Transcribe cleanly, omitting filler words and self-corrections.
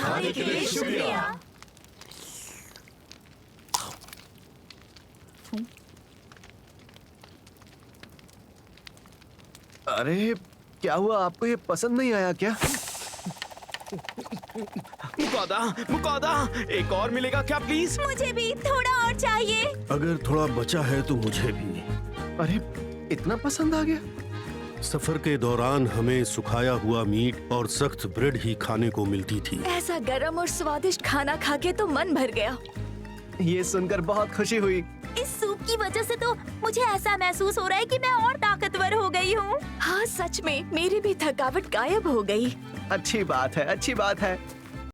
खाने के लिए शुक्रिया। अरे क्या हुआ, आपको ये पसंद नहीं आया क्या? मुकौदा, मुकौदा, एक और मिलेगा क्या प्लीज? मुझे भी थोड़ा और चाहिए। अगर थोड़ा बचा है तो मुझे भी। अरे इतना पसंद आ गया? सफर के दौरान हमें सुखाया हुआ मीट और सख्त ब्रेड ही खाने को मिलती थी। ऐसा गरम और स्वादिष्ट खाना खा के तो मन भर गया। ये सुनकर बहुत खुशी हुई। इस सूप की वजह से तो मुझे ऐसा महसूस हो रहा है कि मैं और ताकतवर हो गई हूँ। हाँ सच में मेरी भी थकावट गायब हो गई। अच्छी बात है, अच्छी बात है।